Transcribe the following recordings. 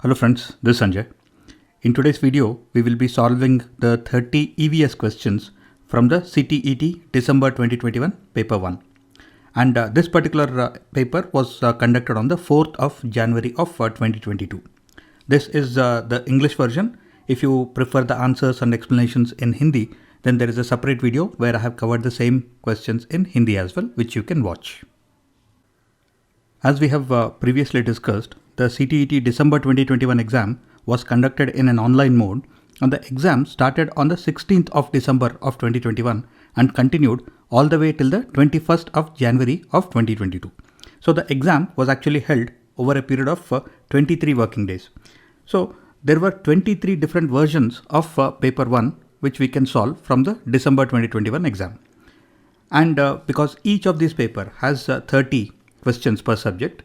Hello friends, this is Sanjay. In today's video, we will be solving the 30 EVS questions from the CTET December 2021 paper 1. And this particular paper was conducted on the 4th of January of 2022. This is the English version. If you prefer the answers and explanations in Hindi, then there is a separate video where I have covered the same questions in Hindi as well, which you can watch. As we have previously discussed, the CTET December 2021 exam was conducted in an online mode, and the exam started on the 16th of December of 2021 and continued all the way till the 21st of January of 2022. So the exam was actually held over a period of 23 working days. So there were 23 different versions of paper 1 which we can solve from the December 2021 exam. And because each of these paper has 30 questions per subject,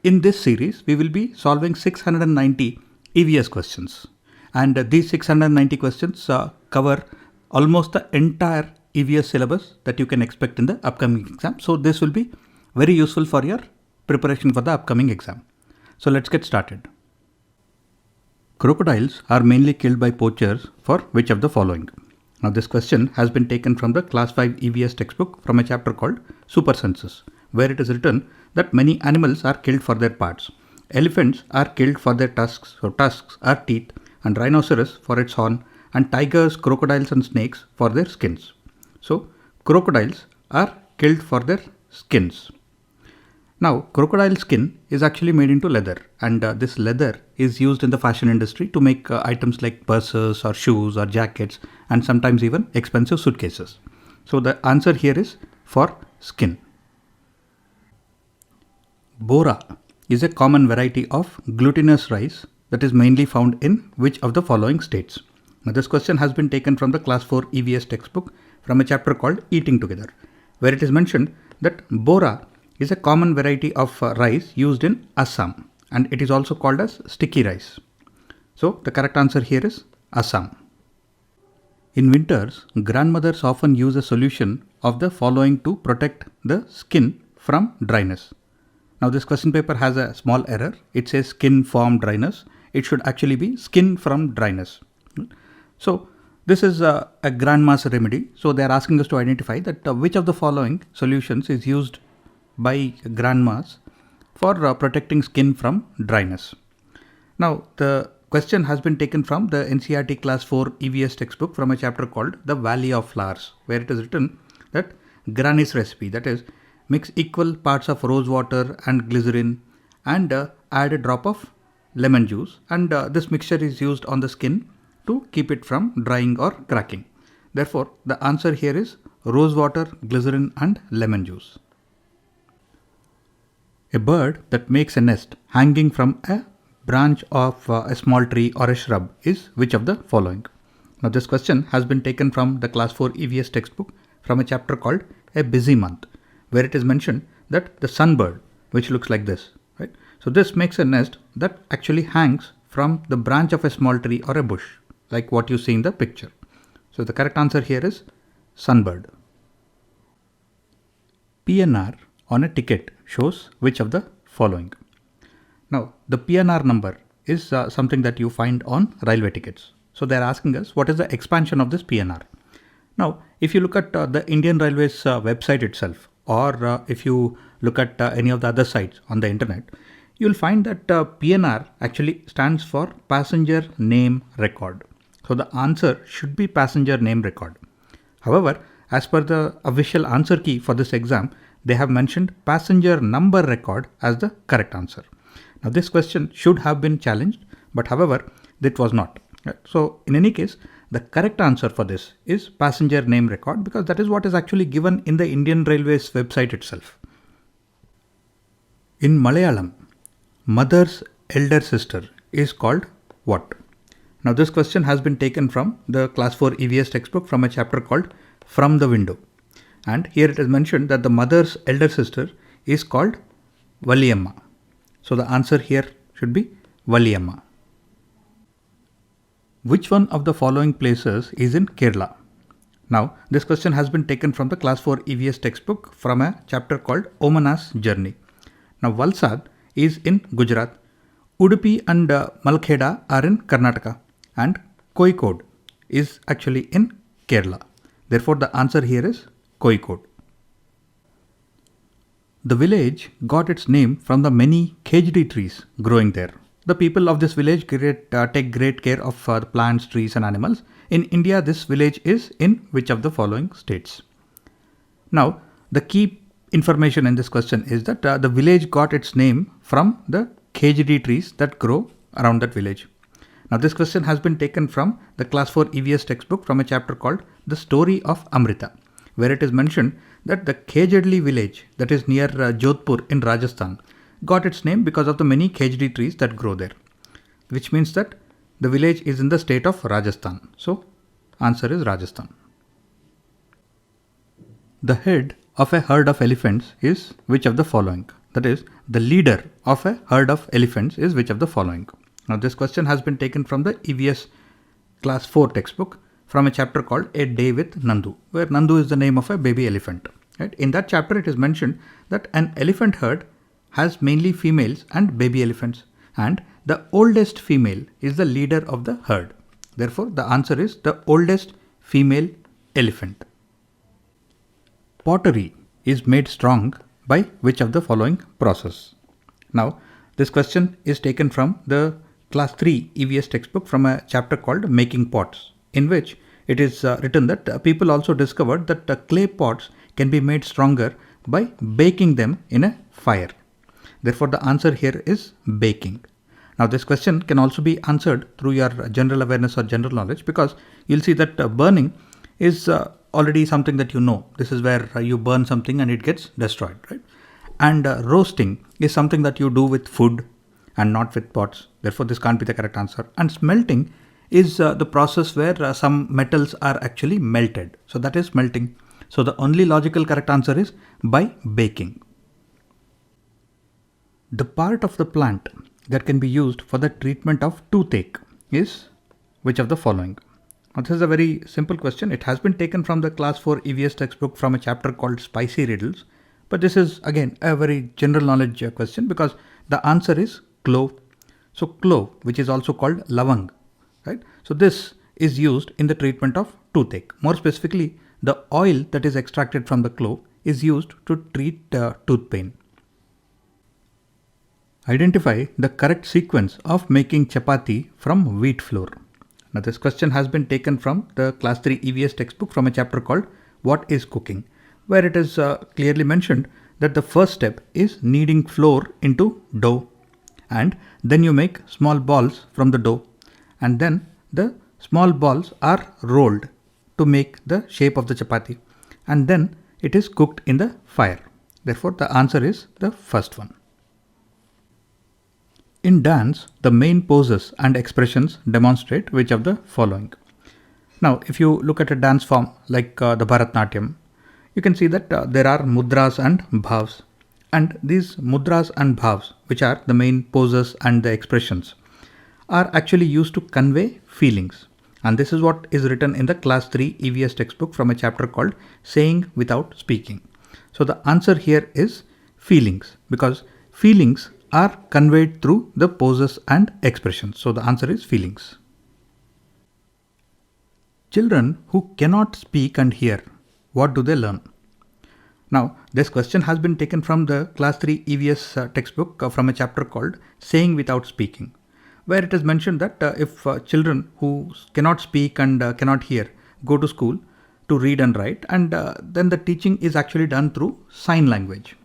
in this series we will be solving 690 EVS questions. And these 690 questions cover almost the entire EVS syllabus that you can expect in the upcoming exam. So this will be very useful for your preparation for the upcoming exam. So let's get started. Crocodiles are mainly killed by poachers for which of the following? Now this question has been taken from the class 5 EVS textbook from a chapter called Super Senses, where it is written that many animals are killed for their parts. Elephants are killed for their tusks, so tusks are teeth, and rhinoceros for its horn, and tigers, crocodiles and snakes for their skins. So crocodiles are killed for their skins. Now crocodile skin is actually made into leather, and this leather is used in the fashion industry to make items like purses or shoes or jackets and sometimes even expensive suitcases. So the answer here is for skin. Bora is a common variety of glutinous rice that is mainly found in which of the following states? Now this question has been taken from the class 4 EVS textbook from a chapter called Eating Together, where it is mentioned that Bora is a common variety of rice used in Assam, and it is also called as sticky rice. So the correct answer here is Assam. In winters, grandmothers often use a solution of the following to protect the skin from dryness. Now this question paper has a small error. It says skin from dryness. It should actually be skin from dryness. So this is a grandma's remedy. So they are asking us to identify that which of the following solutions is used by grandmas for protecting skin from dryness. Now the question has been taken from the NCERT class 4 EVS textbook from a chapter called The Valley of Flowers, where it is written that Granny's recipe, that is, mix equal parts of rose water and glycerin and add a drop of lemon juice, and this mixture is used on the skin to keep it from drying or cracking. Therefore the answer here is rose water, glycerin and lemon juice. A bird that makes a nest hanging from a branch of a small tree or a shrub is which of the following? Now this question has been taken from the class 4 EVS textbook from a chapter called A Busy Month, where it is mentioned that the sunbird, which looks like this, right? So this makes a nest that actually hangs from the branch of a small tree or a bush, like what you see in the picture. So the correct answer here is sunbird. PNR on a ticket shows which of the following? Now the PNR number is something that you find on railway tickets. So they are asking us what is the expansion of this PNR. Now if you look at the Indian Railways website itself, or if you look at any of the other sites on the internet, you'll find that PNR actually stands for passenger name record. So the answer should be passenger name record. However, as per the official answer key for this exam, they have mentioned passenger number record as the correct answer. Now this question should have been challenged, but however, it was not. So in any case, the correct answer for this is passenger name record, because that is what is actually given in the Indian Railways website itself. In Malayalam, mother's elder sister is called what? Now this question has been taken from the class 4 EVS textbook from a chapter called From the Window. And here it is mentioned that the mother's elder sister is called Valliamma. So the answer here should be Valliamma. Which one of the following places is in Kerala? Now, this question has been taken from the class 4 EVS textbook from a chapter called Omana's Journey. Now, Valsad is in Gujarat, Udupi and Malakheda are in Karnataka, and Kozhikode is actually in Kerala. Therefore, the answer here is Kozhikode. The village got its name from the many khejri trees growing there. The people of this village take great care of the plants, trees and animals. In India, this village is in which of the following states? Now, the key information in this question is that the village got its name from the khejri trees that grow around that village. Now, this question has been taken from the class 4 EVS textbook from a chapter called The Story of Amrita, where it is mentioned that the khejri village that is near Jodhpur in Rajasthan got its name because of the many khejri trees that grow there, which means that the village is in the state of Rajasthan. So, answer is Rajasthan. The head of a herd of elephants is which of the following? That is, the leader of a herd of elephants is which of the following? Now, this question has been taken from the EVS class 4 textbook from a chapter called A Day with Nadu, where Nadu is the name of a baby elephant. Right? In that chapter, it is mentioned that an elephant herd has mainly females and baby elephants, and the oldest female is the leader of the herd. Therefore, the answer is the oldest female elephant. Pottery is made strong by which of the following process? Now, this question is taken from the class 3 EVS textbook from a chapter called Making Pots, in which it is written that people also discovered that clay pots can be made stronger by baking them in a fire. Therefore, the answer here is baking. Now, this question can also be answered through your general awareness or general knowledge, because you'll see that burning is already something that you know. This is where you burn something and it gets destroyed, right? And roasting is something that you do with food and not with pots. Therefore, this can't be the correct answer. And smelting is the process where some metals are actually melted. So that is smelting. So the only logical correct answer is by baking. The part of the plant that can be used for the treatment of toothache is which of the following? Now, this is a very simple question. It has been taken from the class 4 EVS textbook from a chapter called Spicy Riddles. But this is again a very general knowledge question, because the answer is clove. So clove, which is also called lavang, right? So this is used in the treatment of toothache. More specifically, the oil that is extracted from the clove is used to treat tooth pain. Identify the correct sequence of making chapati from wheat flour. Now, this question has been taken from the class 3 EVS textbook from a chapter called What is Cooking, where it is clearly mentioned that the first step is kneading flour into dough, and then you make small balls from the dough, and then the small balls are rolled to make the shape of the chapati, and then it is cooked in the fire. Therefore, the answer is the first one. In dance, the main poses and expressions demonstrate which of the following? Now, if you look at a dance form like the Bharatnatyam, you can see that there are mudras and bhavs. And these mudras and bhavs, which are the main poses and the expressions, are actually used to convey feelings. And this is what is written in the class 3 EVS textbook from a chapter called Saying Without Speaking. So the answer here is feelings, because feelings are conveyed through the poses and expressions. So the answer is feelings. Children who cannot speak and hear, what do they learn? Now, this question has been taken from the class 3 EVS textbook from a chapter called Saying Without Speaking, where it is mentioned that if children who cannot speak and cannot hear go to school to read and write, and then the teaching is actually done through sign language.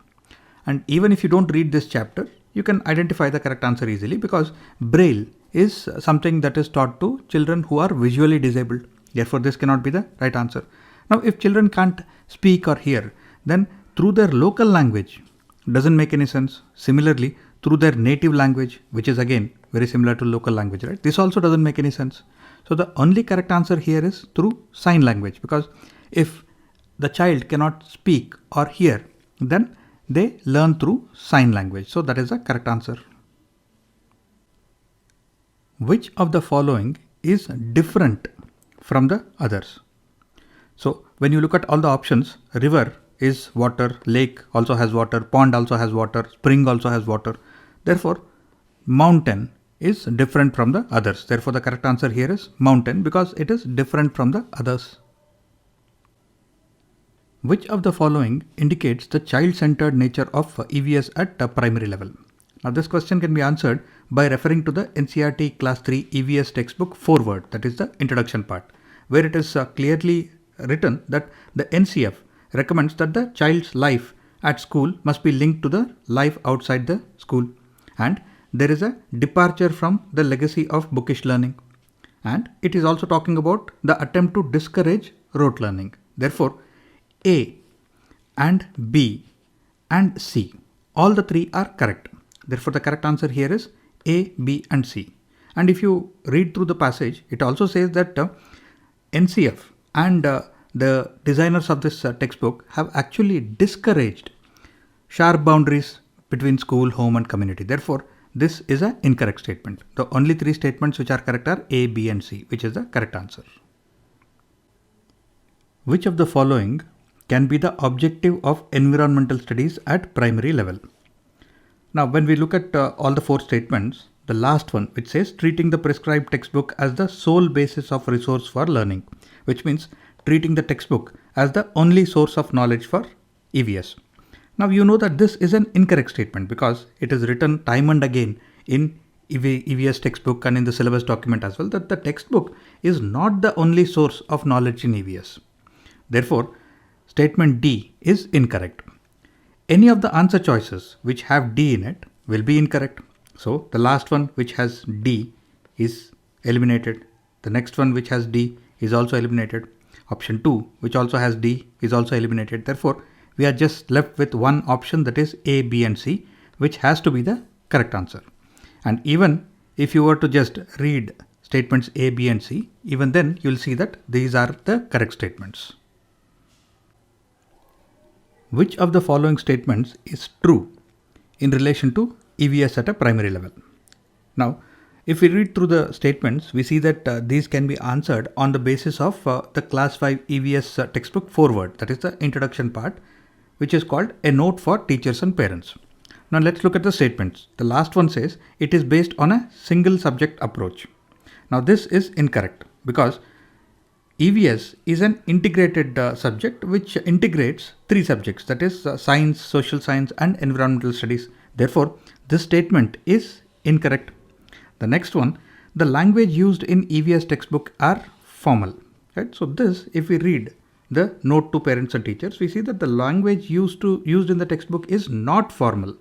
And even if you don't read this chapter, you can identify the correct answer easily, because Braille is something that is taught to children who are visually disabled. Therefore, this cannot be the right answer. Now, if children can't speak or hear, then through their local language doesn't make any sense. Similarly, through their native language, which is again very similar to local language, right? This also doesn't make any sense. So the only correct answer here is through sign language, because if the child cannot speak or hear, then they learn through sign language. So that is the correct answer. Which of the following is different from the others? So when you look at all the options, river is water, lake also has water, pond also has water, spring also has water. Therefore, mountain is different from the others. Therefore, the correct answer here is mountain because it is different from the others. Which of the following indicates the child-centered nature of EVS at primary level? Now, this question can be answered by referring to the NCERT Class 3 EVS textbook foreword, that is the introduction part, where it is clearly written that the NCF recommends that the child's life at school must be linked to the life outside the school, and there is a departure from the legacy of bookish learning, and it is also talking about the attempt to discourage rote learning. Therefore, A and B and C, all the three are correct. Therefore, the correct answer here is A, B and C. And if you read through the passage, it also says that NCF and the designers of this textbook have actually discouraged sharp boundaries between school, home and community. Therefore, this is an incorrect statement. The only three statements which are correct are A, B and C, which is the correct answer. Which of the following can be the objective of environmental studies at primary level? Now, when we look at all the four statements, the last one which says treating the prescribed textbook as the sole basis of resource for learning, which means treating the textbook as the only source of knowledge for EVS. Now, you know that this is an incorrect statement because it is written time and again in EVS textbook and in the syllabus document as well that the textbook is not the only source of knowledge in EVS. Therefore, statement D is incorrect. Any of the answer choices which have D in it will be incorrect. So, the last one which has D is eliminated. The next one which has D is also eliminated. Option 2 which also has D is also eliminated. Therefore, we are just left with one option, that is A, B and C, which has to be the correct answer. And even if you were to just read statements A, B and C, even then you will see that these are the correct statements. Which of the following statements is true in relation to EVS at a primary level? Now, if we read through the statements, we see that these can be answered on the basis of the Class 5 EVS textbook foreword, that is the introduction part, which is called a note for teachers and parents. Now, let's look at the statements. The last one says it is based on a single subject approach. Now, this is incorrect because EVS is an integrated subject which integrates three subjects, that is science, social science and environmental studies. Therefore, this statement is incorrect. The next one, the language used in EVS textbook are formal. Right? So this, if we read the note to parents and teachers, we see that the language used in the textbook is not formal.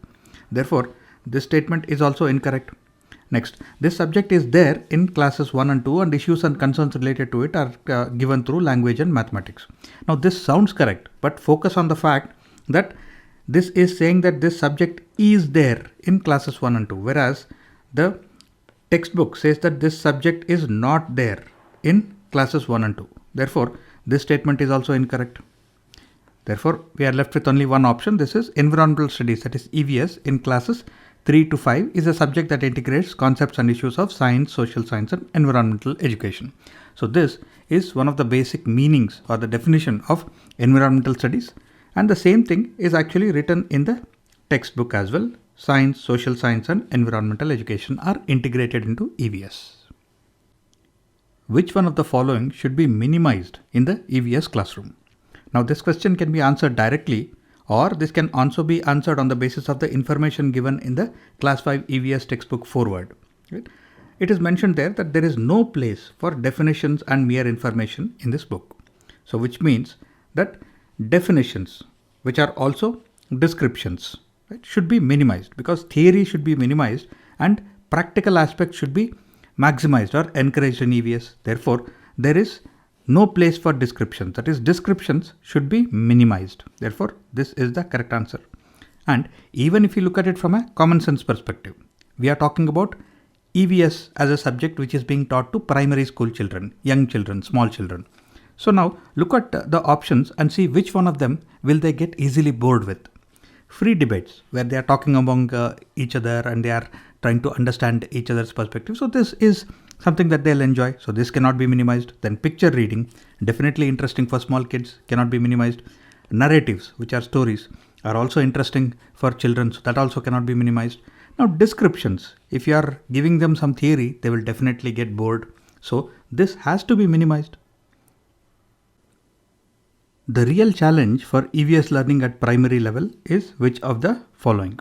Therefore, this statement is also incorrect. Next, this subject is there in classes 1 and 2 and issues and concerns related to it are given through language and mathematics. Now, this sounds correct, but focus on the fact that this is saying that this subject is there in classes 1 and 2, whereas the textbook says that this subject is not there in classes 1 and 2. Therefore, this statement is also incorrect. Therefore, we are left with only one option. This is environmental studies, that is EVS, in classes 3 to 5 is a subject that integrates concepts and issues of science, social science and environmental education. So this is one of the basic meanings or the definition of environmental studies, and the same thing is actually written in the textbook as well. Science, social science and environmental education are integrated into EVS. Which one of the following should be minimized in the EVS classroom? Now, this question can be answered directly, or this can also be answered on the basis of the information given in the Class 5 EVS textbook foreword. Right? It is mentioned there that there is no place for definitions and mere information in this book. So, which means that definitions, which are also descriptions, right, should be minimized, because theory should be minimized and practical aspects should be maximized or encouraged in EVS. Therefore, there is no place for descriptions, that is descriptions should be minimized. Therefore, this is the correct answer. And even if you look at it from a common sense perspective, we are talking about EVS as a subject which is being taught to primary school children, young children, small children. So now look at the options and see which one of them will they get easily bored with. Free debates where they are talking among each other and they are trying to understand each other's perspective. So this is something that they'll enjoy. So this cannot be minimized. Then picture reading, definitely interesting for small kids, cannot be minimized. Narratives, which are stories, are also interesting for children. So that also cannot be minimized. Now descriptions, if you are giving them some theory, they will definitely get bored. So this has to be minimized. The real challenge for EVS learning at primary level is which of the following?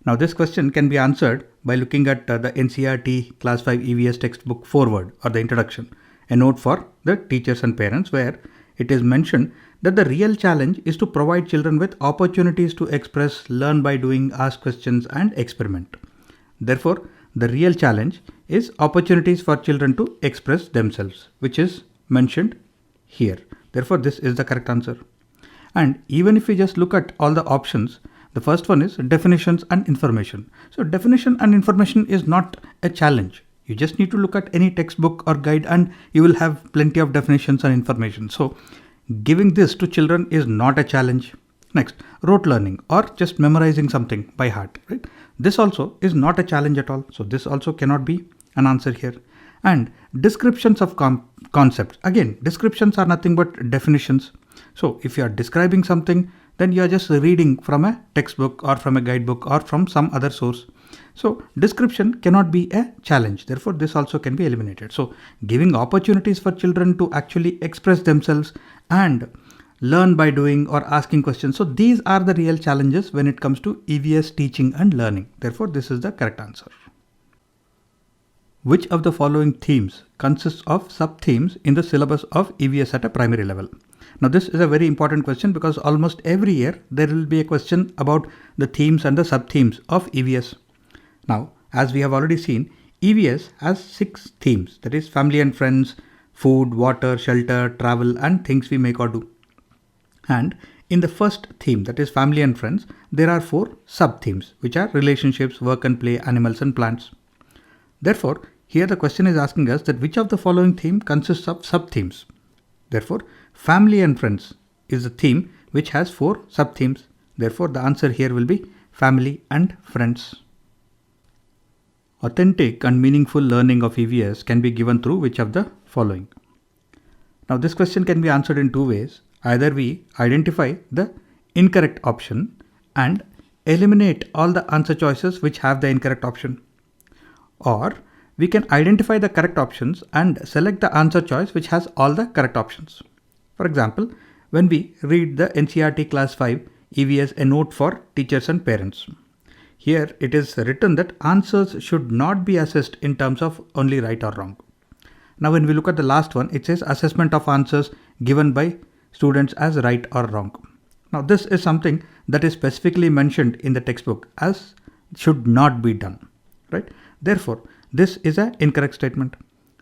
Now this question can be answered by looking at the NCERT Class 5 EVS textbook foreword or the introduction, a note for the teachers and parents, where it is mentioned that the real challenge is to provide children with opportunities to express, learn by doing, ask questions and experiment. Therefore, the real challenge is opportunities for children to express themselves, which is mentioned here. Therefore, this is the correct answer. And even if we just look at all the options, the first one is definitions and information. So definition and information is not a challenge. You just need to look at any textbook or guide and you will have plenty of definitions and information. So giving this to children is not a challenge. Next, rote learning or just memorizing something by heart, right? This also is not a challenge at all. So this also cannot be an answer here. And descriptions of concepts. Again, descriptions are nothing but definitions. So if you are describing something, then you are just reading from a textbook or from a guidebook or from some other source. So description cannot be a challenge. Therefore, this also can be eliminated. So giving opportunities for children to actually express themselves and learn by doing or asking questions. So these are the real challenges when it comes to EVS teaching and learning. Therefore, this is the correct answer. Which of the following themes consists of sub-themes in the syllabus of EVS at a primary level? Now this is a very important question because almost every year there will be a question about the themes and the sub-themes of EVS. Now, as we have already seen, EVS has 6 themes, that is family and friends, food, water, shelter, travel and things we make or do. And in the first theme, that is family and friends, there are 4 sub-themes which are relationships, work and play, animals and plants. Therefore, here the question is asking us that which of the following theme consists of sub-themes. Therefore, family and friends is a theme which has 4 sub-themes. Therefore, the answer here will be family and friends. Authentic and meaningful learning of EVS can be given through which of the following? Now, this question can be answered in 2 ways. Either we identify the incorrect option and eliminate all the answer choices which have the incorrect option, or we can identify the correct options and select the answer choice which has all the correct options. For example, when we read the NCERT Class 5 EVS, a note for teachers and parents. Here it is written that answers should not be assessed in terms of only right or wrong. Now when we look at the last one, it says assessment of answers given by students as right or wrong. Now this is something that is specifically mentioned in the textbook as should not be done, right? Therefore, this is an incorrect statement.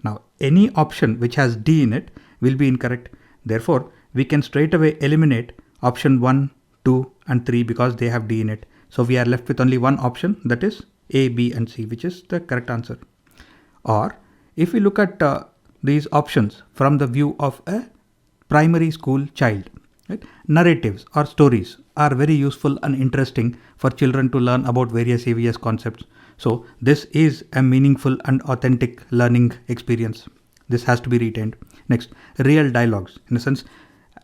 Now, any option which has D in it will be incorrect. Therefore, we can straight away eliminate option 1, 2 and 3 because they have D in it. So we are left with only one option, that is A, B and C, which is the correct answer. Or if we look at these options from the view of a primary school child, right? Narratives or stories are very useful and interesting for children to learn about various EVS concepts. So this is a meaningful and authentic learning experience. This has to be retained. Next, real dialogues, in a sense,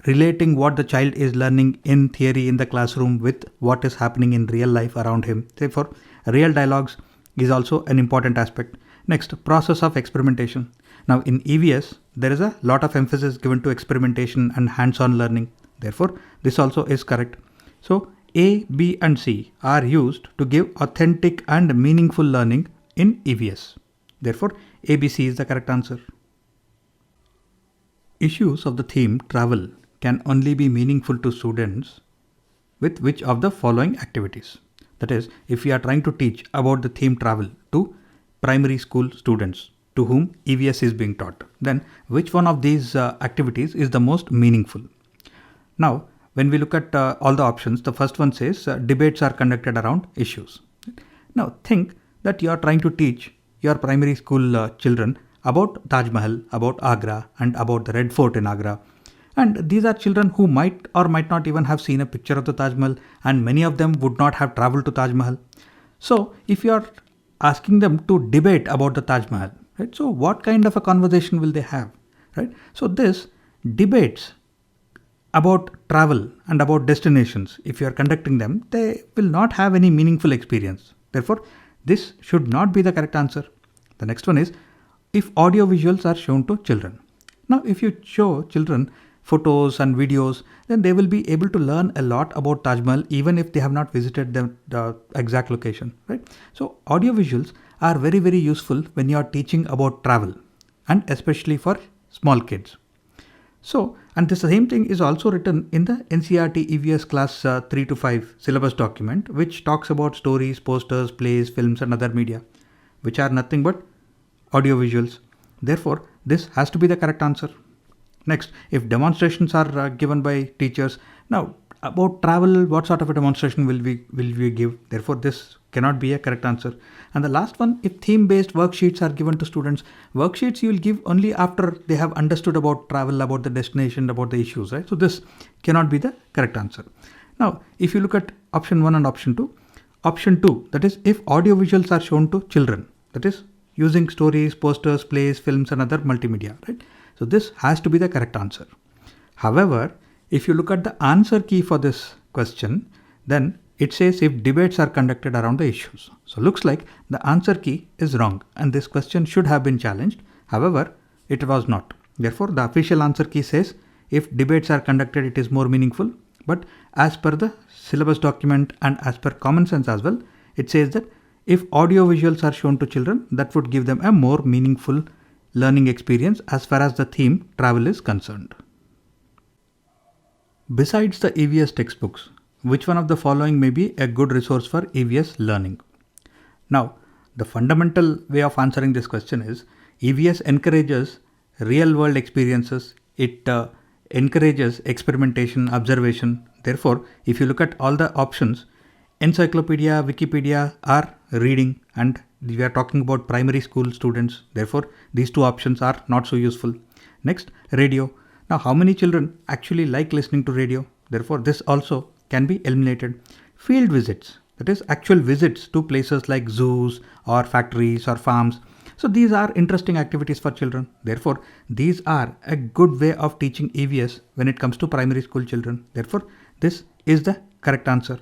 relating what the child is learning in theory in the classroom with what is happening in real life around him. Therefore, real dialogues is also an important aspect. Next, process of experimentation. Now in EVS, there is a lot of emphasis given to experimentation and hands-on learning. Therefore, this also is correct. So A, B and C are used to give authentic and meaningful learning in EVS. Therefore, ABC is the correct answer. Issues of the theme travel can only be meaningful to students with which of the following activities? That is, if we are trying to teach about the theme travel to primary school students to whom EVS is being taught, then which one of these activities is the most meaningful? Now, when we look at all the options, the first one says debates are conducted around issues. Now think that you are trying to teach your primary school children about Taj Mahal, about Agra and about the Red Fort in Agra. And these are children who might or might not even have seen a picture of the Taj Mahal, and many of them would not have traveled to Taj Mahal. So if you are asking them to debate about the Taj Mahal, right? So what kind of a conversation will they have, right? So this debates about travel and about destinations, if you are conducting them, they will not have any meaningful experience. Therefore, this should not be the correct answer. The next one is if audio visuals are shown to children. Now, if you show children photos and videos, then they will be able to learn a lot about Taj Mahal even if they have not visited the exact location, right? So audio visuals are very, very useful when you are teaching about travel, and especially for small kids. So, and the same thing is also written in the NCERT EVS class 3 to 5 syllabus document, which talks about stories, posters, plays, films and other media, which are nothing but audio visuals. Therefore, this has to be the correct answer. Next, if demonstrations are given by teachers, now about travel, what sort of a demonstration will we give? Therefore, this cannot be a correct answer. And the last one, if theme-based worksheets are given to students, worksheets you will give only after they have understood about travel, about the destination, about the issues, right? So this cannot be the correct answer. Now, if you look at option 1 and option 2, that is if audio visuals are shown to children, that is using stories, posters, plays, films and other multimedia, right? So this has to be the correct answer. However, if you look at the answer key for this question, then it says if debates are conducted around the issues. So looks like the answer key is wrong and this question should have been challenged. However, it was not. Therefore, the official answer key says if debates are conducted, it is more meaningful. But as per the syllabus document and as per common sense as well, it says that if audio visuals are shown to children, that would give them a more meaningful learning experience as far as the theme travel is concerned. Besides the EVS textbooks, which one of the following may be a good resource for EVS learning? Now, the fundamental way of answering this question is EVS encourages real world experiences. It encourages experimentation, observation. Therefore, if you look at all the options, Encyclopedia, Wikipedia are reading, and we are talking about primary school students. Therefore, these two options are not so useful. Next, radio. Now, how many children actually like listening to radio? Therefore, this also can be eliminated. Field visits, that is actual visits to places like zoos or factories or farms. So these are interesting activities for children. Therefore, these are a good way of teaching EVS when it comes to primary school children. Therefore, this is the correct answer.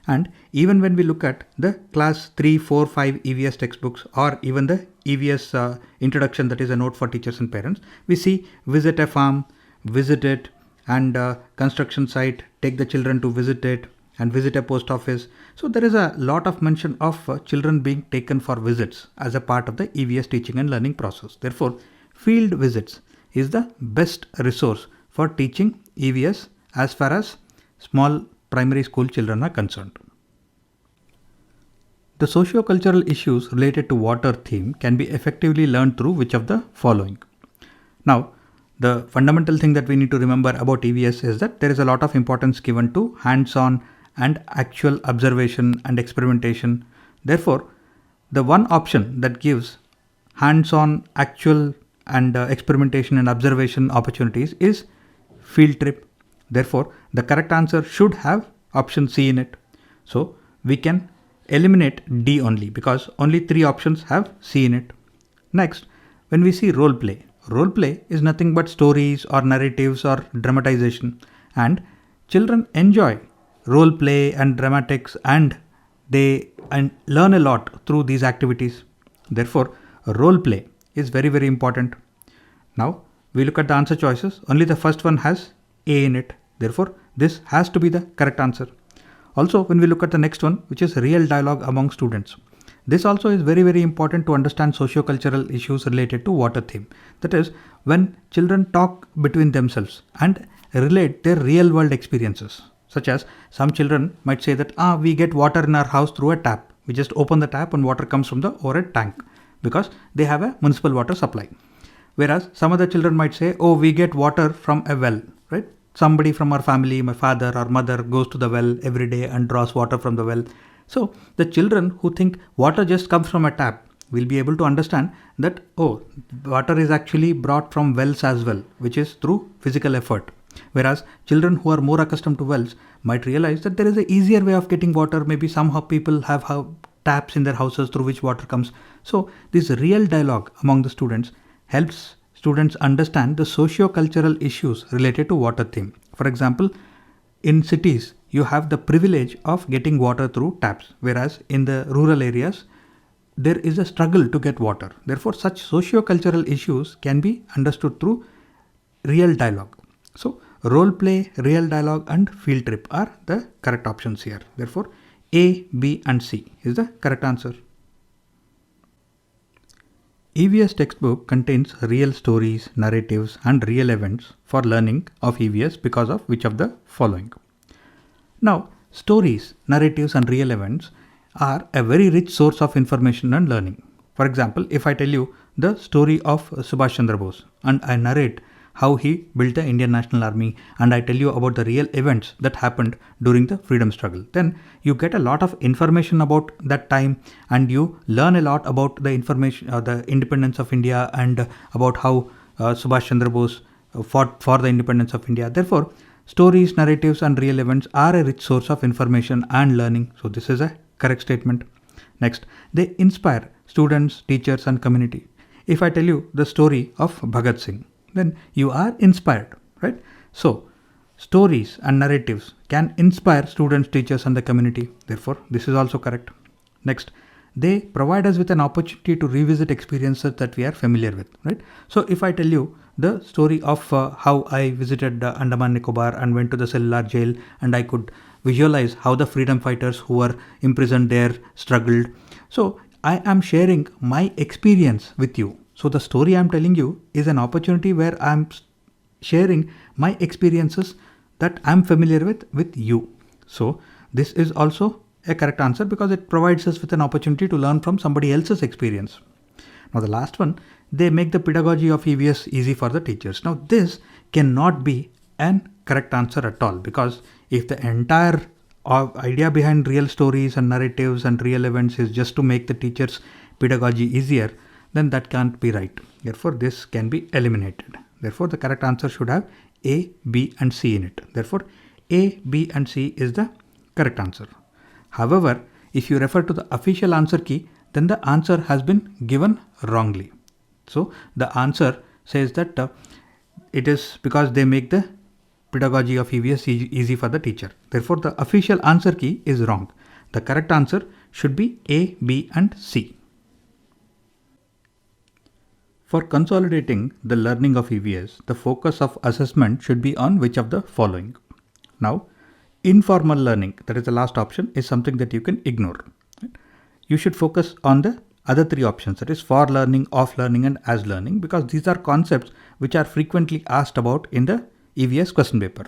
And even when we look at the class 3, 4, 5 EVS textbooks or even the EVS introduction, that is a note for teachers and parents, we see visit a farm, visit it, and construction site, take the children to visit it, and visit a post office. So there is a lot of mention of children being taken for visits as a part of the EVS teaching and learning process. Therefore, field visits is the best resource for teaching EVS as far as small primary school children are concerned. The socio-cultural issues related to water theme can be effectively learned through which of the following? Now, the fundamental thing that we need to remember about EVS is that there is a lot of importance given to hands-on and actual observation and experimentation. Therefore, the one option that gives hands-on, actual and experimentation and observation opportunities is field trip. Therefore, the correct answer should have option C in it. So we can eliminate D only because only 3 options have C in it. Next, when we see role play is nothing but stories or narratives or dramatization, and children enjoy role play and dramatics and they learn a lot through these activities. Therefore, role play is very, very important. Now we look at the answer choices. Only the first one has A in it. Therefore, this has to be the correct answer. Also, when we look at the next one, which is real dialogue among students, this also is very, very important to understand socio-cultural issues related to water theme. That is, when children talk between themselves and relate their real world experiences, such as some children might say that we get water in our house through a tap. We just open the tap and water comes from the overhead tank because they have a municipal water supply. Whereas some other children might say, we get water from a well, right? Somebody from our family, my father or mother, goes to the well every day and draws water from the well. So the children who think water just comes from a tap will be able to understand that, water is actually brought from wells as well, which is through physical effort. Whereas children who are more accustomed to wells might realize that there is an easier way of getting water. Maybe somehow people have taps in their houses through which water comes. So this real dialogue among the students helps students understand the socio-cultural issues related to water theme. For example, in cities, you have the privilege of getting water through taps, whereas in the rural areas, there is a struggle to get water. Therefore, such socio-cultural issues can be understood through real dialogue. So, role play, real dialogue and field trip are the correct options here. Therefore, A, B and C is the correct answer. EVS textbook contains real stories, narratives and real events for learning of EVS because of which of the following. Now, stories, narratives and real events are a very rich source of information and learning. For example, if I tell you the story of Subhash Chandra Bose and I narrate how he built the Indian National Army and I tell you about the real events that happened during the freedom struggle, then you get a lot of information about that time and you learn a lot about the information, the independence of India and about how Subhash Chandra Bose fought for the independence of India. Therefore, stories, narratives and real events are a rich source of information and learning. So this is a correct statement. Next, they inspire students, teachers and community. If I tell you the story of Bhagat Singh, then you are inspired, right? So, stories and narratives can inspire students, teachers and the community. Therefore, this is also correct. Next, they provide us with an opportunity to revisit experiences that we are familiar with, right? So, if I tell you the story of how I visited Andaman Nicobar and went to the cellular jail and I could visualize how the freedom fighters who were imprisoned there struggled. So, I am sharing my experience with you. So the story I'm telling you is an opportunity where I'm sharing my experiences that I'm familiar with you. So this is also a correct answer because it provides us with an opportunity to learn from somebody else's experience. Now the last one, they make the pedagogy of EVS easy for the teachers. Now this cannot be an correct answer at all because if the entire idea behind real stories and narratives and real events is just to make the teachers' pedagogy easier, then that can't be right. Therefore, this can be eliminated. Therefore, the correct answer should have A, B and C in it. Therefore, A, B and C is the correct answer. However, if you refer to the official answer key, then the answer has been given wrongly. So, the answer says that it is because they make the pedagogy of EVS easy for the teacher. Therefore, the official answer key is wrong. The correct answer should be A, B and C. For consolidating the learning of EVS, the focus of assessment should be on which of the following. Now, informal learning, that is the last option, is something that you can ignore. You should focus on the other three options, that is for learning, off learning and as learning, because these are concepts which are frequently asked about in the EVS question paper.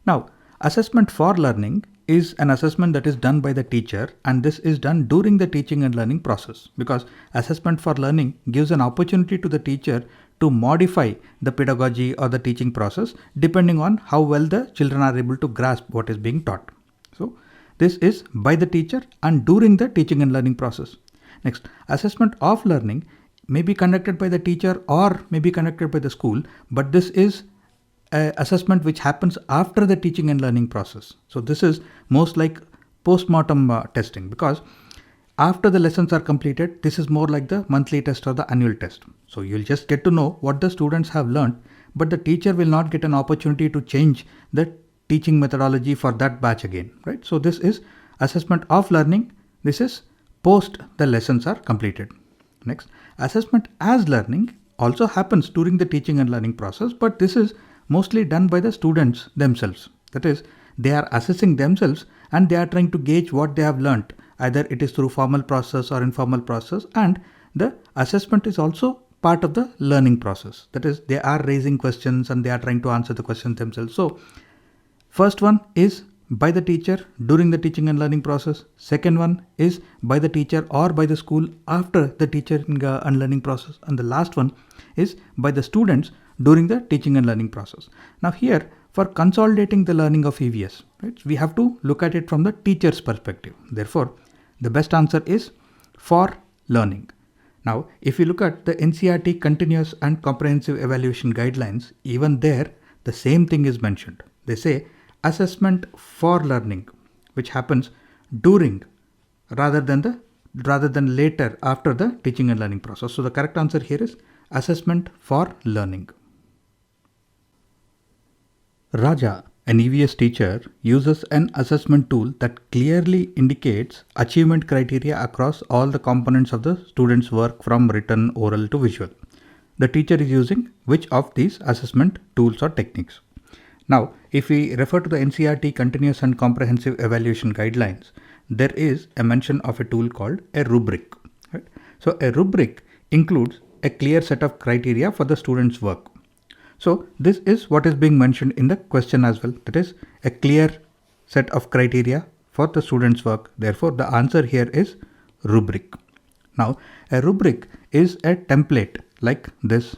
Now, assessment for learning is an assessment that is done by the teacher and this is done during the teaching and learning process because assessment for learning gives an opportunity to the teacher to modify the pedagogy or the teaching process depending on how well the children are able to grasp what is being taught. So this is by the teacher and during the teaching and learning process. Next, assessment of learning may be conducted by the teacher or may be conducted by the school, but this is assessment which happens after the teaching and learning process. So this is most like post-mortem testing because after the lessons are completed, this is more like the monthly test or the annual test. So you'll just get to know what the students have learned, but the teacher will not get an opportunity to change the teaching methodology for that batch again, right? So this is assessment of learning. This is post the lessons are completed. Next, assessment as learning also happens during the teaching and learning process, but this is mostly done by the students themselves. That is, they are assessing themselves and they are trying to gauge what they have learnt. Either it is through formal process or informal process, and the assessment is also part of the learning process. That is, they are raising questions and they are trying to answer the questions themselves. So, first one is by the teacher during the teaching and learning process. Second one is by the teacher or by the school after the teaching and learning process. And the last one is by the students during the teaching and learning process. Now here, for consolidating the learning of EVS, right, we have to look at it from the teacher's perspective. Therefore, the best answer is for learning. Now, if you look at the NCERT continuous and comprehensive evaluation guidelines, even there, the same thing is mentioned. They say assessment for learning, which happens during rather than later after the teaching and learning process. So the correct answer here is assessment for learning. Raja, An EVS teacher uses an assessment tool that clearly indicates achievement criteria across all the components of the student's work from written, oral to visual. The teacher is using which of these assessment tools or techniques? Now, if we refer to the NCERT Continuous and Comprehensive Evaluation Guidelines, there is a mention of a tool called a rubric. Right? So, a rubric includes a clear set of criteria for the student's work. So, this is what is being mentioned in the question as well. That is a clear set of criteria for the student's work. Therefore, the answer here is rubric. Now, a rubric is a template like this.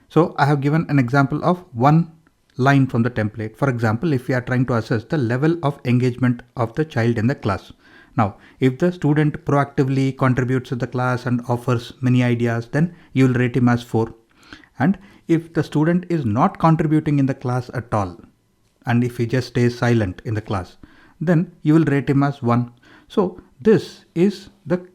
So, I have given an example of one line from the template. For example, if we are trying to assess the level of engagement of the child in the class. Now, if the student proactively contributes to the class and offers many ideas, then you will rate him as 4. And if the student is not contributing in the class at all, and if he just stays silent in the class, then you will rate him as 1. So this is the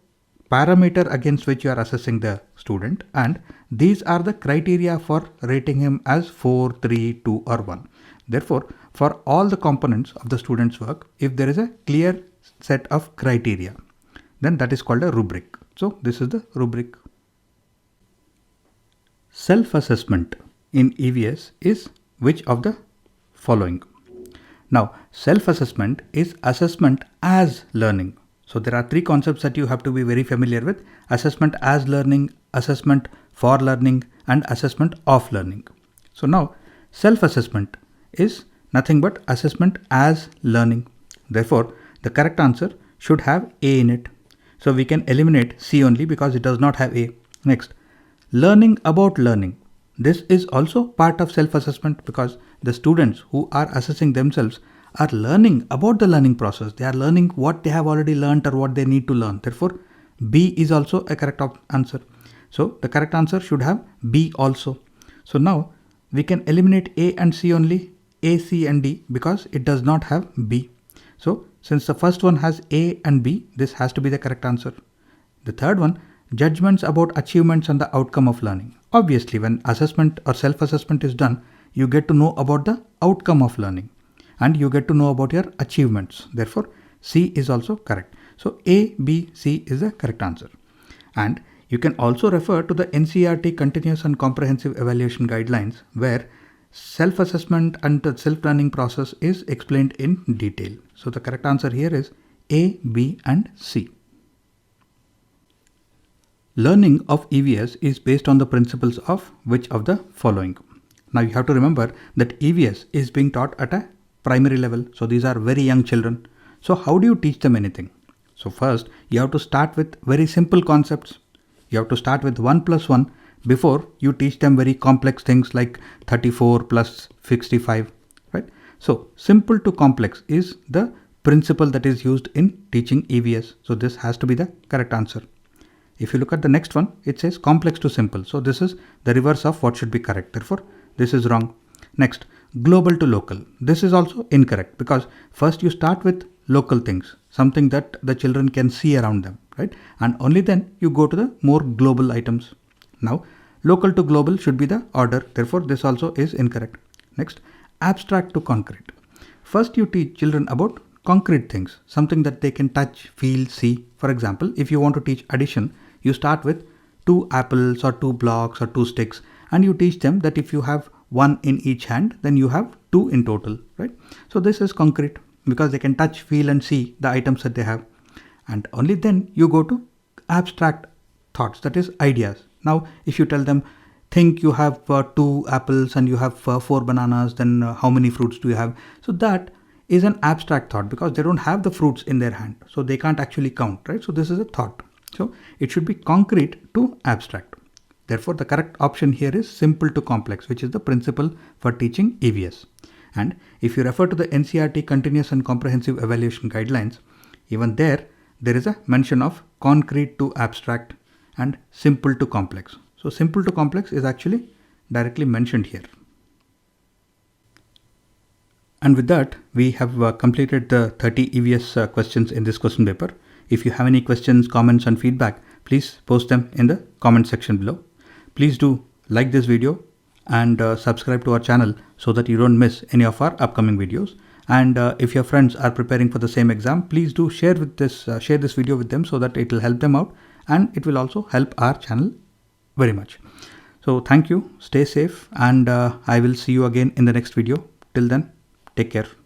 parameter against which you are assessing the student, and these are the criteria for rating him as 4, 3, 2 or 1. Therefore, for all the components of the student's work, if there is a clear set of criteria, then that is called a rubric. So this is the rubric. Self-assessment in EVS is which of the following? Now, self-assessment is assessment as learning. So there are three concepts that you have to be very familiar with: assessment as learning, assessment for learning, and assessment of learning. So now, self-assessment is nothing but assessment as learning. Therefore, the correct answer should have A in it. So we can eliminate C only because it does not have A. Next, learning about learning. This is also part of self-assessment because the students who are assessing themselves are learning about the learning process. They are learning what they have already learned or what they need to learn. Therefore, B is also a correct answer. So the correct answer should have B also. So now we can eliminate A and C only, A, C and D, because it does not have B. So since the first one has A and B, this has to be the correct answer. The third one, judgments about achievements and the outcome of learning. Obviously, when assessment or self-assessment is done, you get to know about the outcome of learning and you get to know about your achievements. Therefore, C is also correct. So A, B, C is the correct answer. And you can also refer to the NCERT Continuous and Comprehensive Evaluation Guidelines, where self-assessment and the self-learning process is explained in detail. So the correct answer here is A, B and C. Learning of EVS is based on the principles of which of the following? Now you have to remember that EVS is being taught at a primary level. So these are very young children. So how do you teach them anything? So first you have to start with very simple concepts. You have to start with 1 plus 1 before you teach them very complex things like 34 plus 65, right? So simple to complex is the principle that is used in teaching EVS. So this has to be the correct answer. If you look at the next one, it says complex to simple. So this is the reverse of what should be correct. Therefore, this is wrong. Next, global to local. This is also incorrect because first you start with local things, something that the children can see around them, right? And only then you go to the more global items. Now, local to global should be the order. Therefore, this also is incorrect. Next, abstract to concrete. First, you teach children about concrete things, something that they can touch, feel, see. For example, if you want to teach addition, you start with 2 apples or 2 blocks or 2 sticks, and you teach them that if you have 1 in each hand, then you have 2 in total, right? So this is concrete because they can touch, feel and see the items that they have. And only then you go to abstract thoughts, that is ideas. Now, if you tell them, think you have 2 apples and you have 4 bananas, then how many fruits do you have? So that is an abstract thought because they don't have the fruits in their hand. So they can't actually count, right? So this is a thought. So it should be concrete to abstract. Therefore, the correct option here is simple to complex, which is the principle for teaching EVS. And if you refer to the NCERT Continuous and Comprehensive Evaluation Guidelines, even there is a mention of concrete to abstract and simple to complex. So simple to complex is actually directly mentioned here. And with that, we have completed the 30 EVS questions in this question paper. If you have any questions, comments and feedback, please post them in the comment section below. Please do like this video and subscribe to our channel so that you don't miss any of our upcoming videos. And if your friends are preparing for the same exam, please do share this video with them so that it will help them out, and it will also help our channel very much. So thank you, stay safe, and I will see you again in the next video. Till then, take care.